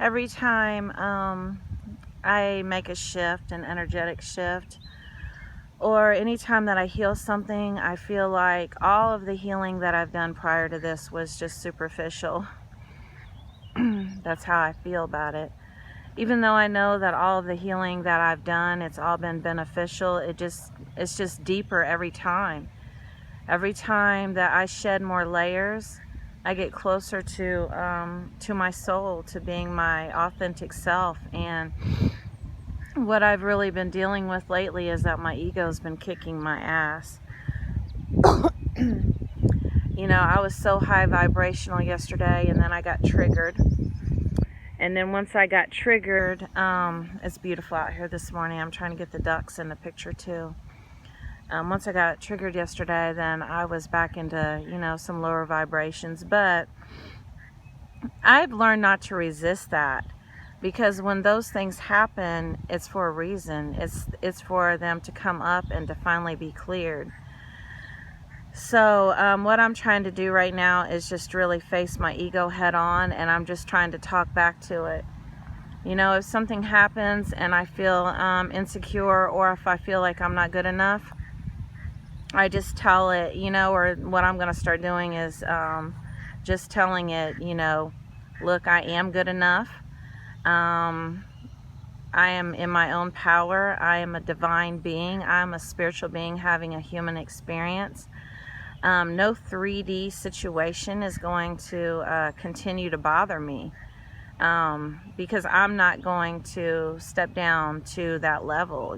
every time I make a shift, an energetic shift, or anytime that I heal something, I feel like all of the healing that I've done prior to this was just superficial. That's how I feel about it. Even though I know that all of the healing that I've done, it's all been beneficial, it's just deeper every time. Every time that I shed more layers, I get closer to my soul, to being my authentic self. And what I've really been dealing with lately is that my ego's been kicking my ass. You know, I was so high vibrational yesterday, and then I got triggered. And then once I got triggered, it's beautiful out here this morning. I'm trying to get the ducks in the picture too. Once I got triggered yesterday, then I was back into, some lower vibrations. But I've learned not to resist that, because when those things happen, it's for a reason. It's for them to come up and to finally be cleared. So what I'm trying to do right now is just really face my ego head on, and I'm just trying to talk back to it. If something happens and I feel insecure, or if I feel like I'm not good enough, I just tell it, or what I'm going to start doing is just telling it, look, I am good enough. I am in my own power. I am a divine being. I'm a spiritual being having a human experience. No 3D situation is going to continue to bother me, because I'm not going to step down to that level,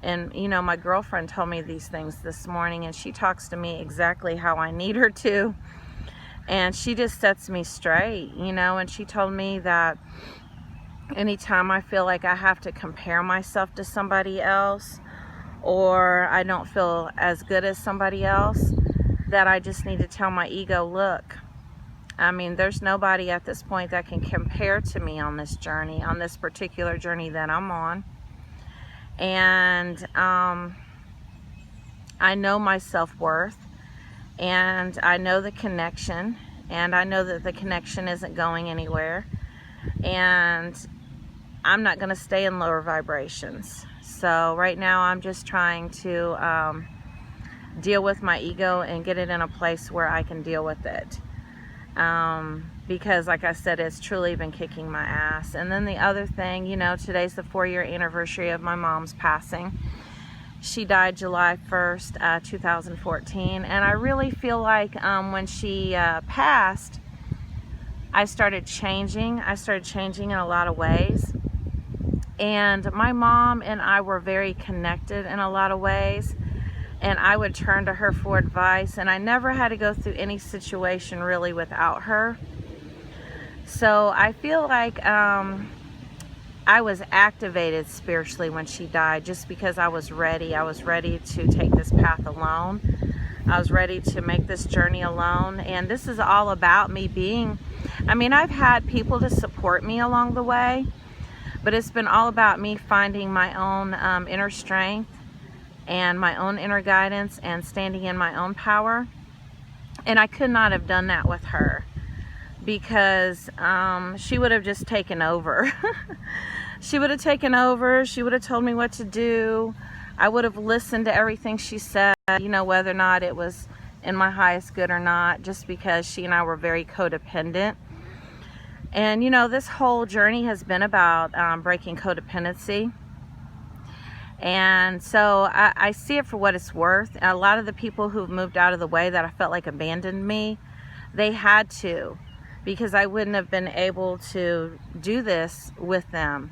and my girlfriend told me these things this morning, and she talks to me exactly how I need her to, and she just sets me straight, and she told me that anytime I feel like I have to compare myself to somebody else, or I don't feel as good as somebody else, that I just need to tell my ego, look, there's nobody at this point that can compare to me on this journey, on this particular journey that I'm on. And I know my self-worth, and I know the connection, and I know that the connection isn't going anywhere, and I'm not going to stay in lower vibrations. So right now I'm just trying to deal with my ego and get it in a place where I can deal with it. Because like I said, it's truly been kicking my ass. And then the other thing, today's the 4-year anniversary of my mom's passing. She died July 1st, 2014. And I really feel like when she passed, I started changing. I started changing in a lot of ways. And my mom and I were very connected in a lot of ways. And I would turn to her for advice. And I never had to go through any situation really without her. So I feel like I was activated spiritually when she died, just because I was ready. I was ready to take this path alone. I was ready to make this journey alone. And this is all about me being, I've had people to support me along the way, but it's been all about me finding my own inner strength and my own inner guidance and standing in my own power. And I could not have done that with her, because she would have just taken over. She would have taken over. She would have told me what to do. I would have listened to everything she said, whether or not it was in my highest good or not, just because she and I were very codependent. And, this whole journey has been about breaking codependency. And so I see it for what it's worth. A lot of the people who've moved out of the way that I felt like abandoned me, they had to, because I wouldn't have been able to do this with them.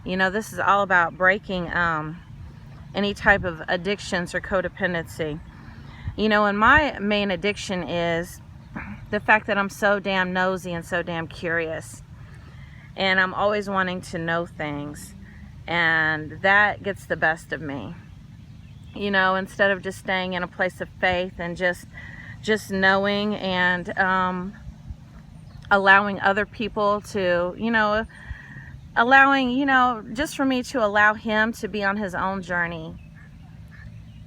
This is all about breaking any type of addictions or codependency. And my main addiction is the fact that I'm so damn nosy and so damn curious. And I'm always wanting to know things. And that gets the best of me. Instead of just staying in a place of faith and just knowing and allowing other people to, allowing, just for me to allow him to be on his own journey.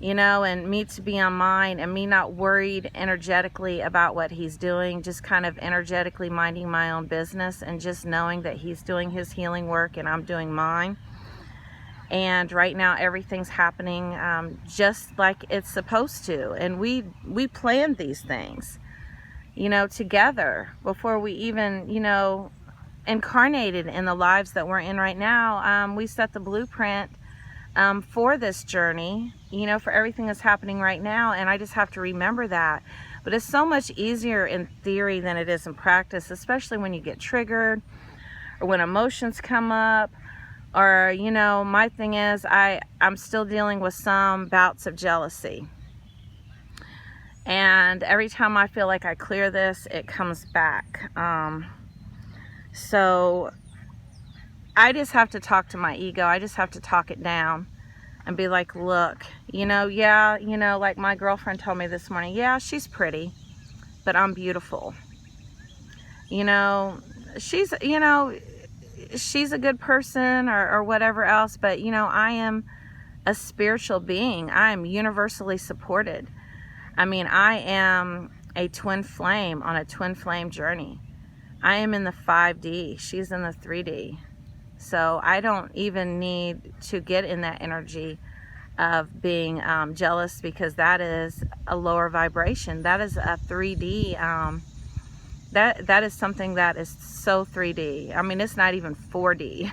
you know, and me to be on mine, and me not worried energetically about what he's doing, just kind of energetically minding my own business and just knowing that he's doing his healing work and I'm doing mine. And right now everything's happening just like it's supposed to. And we planned these things, you know, together before we even, you know, incarnated in the lives that we're in right now. We set the blueprint for this journey, you know, for everything that's happening right now, and I just have to remember that. But it's so much easier in theory than it is in practice, especially when you get triggered or when emotions come up, or, you know, my thing is I'm still dealing with some bouts of jealousy, and every time I feel like I clear this, it comes back. So I just have to talk to my ego. I just have to talk it down and be like, look, you know, yeah, you know, like my girlfriend told me this morning, yeah, she's pretty, but I'm beautiful. You know, she's a good person or whatever else, but, you know, I am a spiritual being. I am universally supported. I mean, I am a twin flame on a twin flame journey. I am in the 5D. She's in the 3D. So I don't even need to get in that energy of being jealous, because that is a lower vibration. That is a 3D. That is something that is so 3D. I mean, it's not even 4D.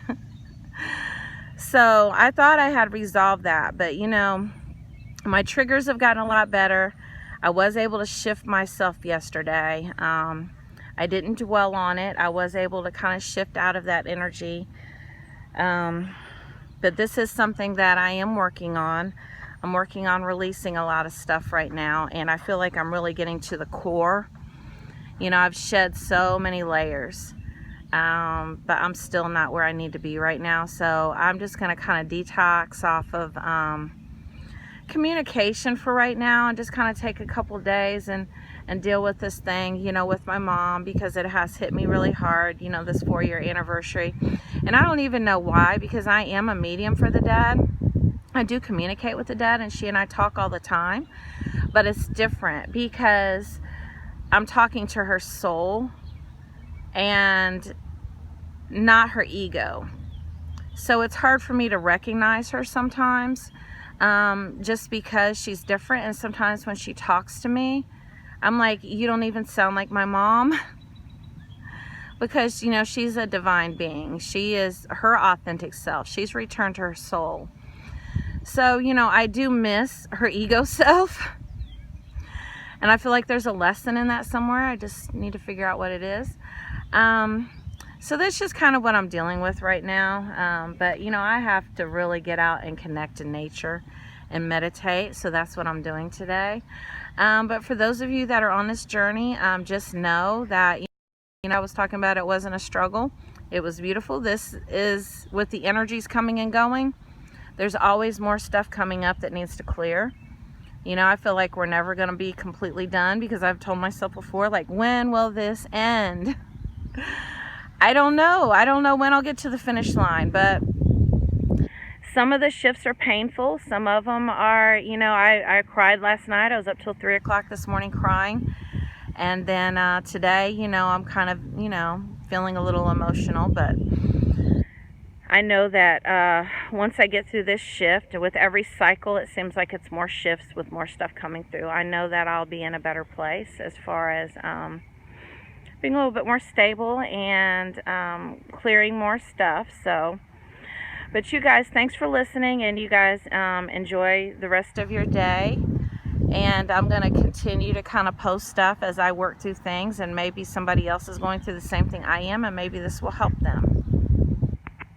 So I thought I had resolved that, but, you know, my triggers have gotten a lot better. I was able to shift myself yesterday. I didn't dwell on it. I was able to kind of shift out of that energy. But this is something that I am working on. I'm working on releasing a lot of stuff right now, and I feel like I'm really getting to the core. You know, I've shed so many layers, but I'm still not where I need to be right now. So I'm just going to kind of detox off of communication for right now, and just kind of take a couple days and deal with this thing, you know, with my mom, because it has hit me really hard, you know, this 4-year anniversary. And I don't even know why, because I am a medium for the dead. I do communicate with the dead, and she and I talk all the time, but it's different because I'm talking to her soul and not her ego. So it's hard for me to recognize her sometimes, just because she's different. And sometimes when she talks to me, I'm like, you don't even sound like my mom. Because, you know, she's a divine being. She is her authentic self. She's returned to her soul. So, you know, I do miss her ego self. And I feel like there's a lesson in that somewhere. I just need to figure out what it is. So that's just kind of what I'm dealing with right now. But, you know, I have to really get out and connect in nature and meditate. So that's what I'm doing today. But for those of you that are on this journey, just know that, you know, I was talking about it wasn't a struggle. It was beautiful. This is with the energies coming and going. There's always more stuff coming up that needs to clear. You know, I feel like we're never going to be completely done, because I've told myself before, like, when will this end? I don't know. I don't know when I'll get to the finish line, but some of the shifts are painful. Some of them are, you know, I cried last night. I was up till 3 o'clock this morning crying. And then today, you know, I'm kind of, you know, feeling a little emotional, but I know that once I get through this shift, with every cycle, it seems like it's more shifts with more stuff coming through. I know that I'll be in a better place as far as being a little bit more stable and clearing more stuff. So, but you guys, thanks for listening, and you guys enjoy the rest of your day. And I'm going to continue to kind of post stuff as I work through things, and maybe somebody else is going through the same thing I am, and maybe this will help them.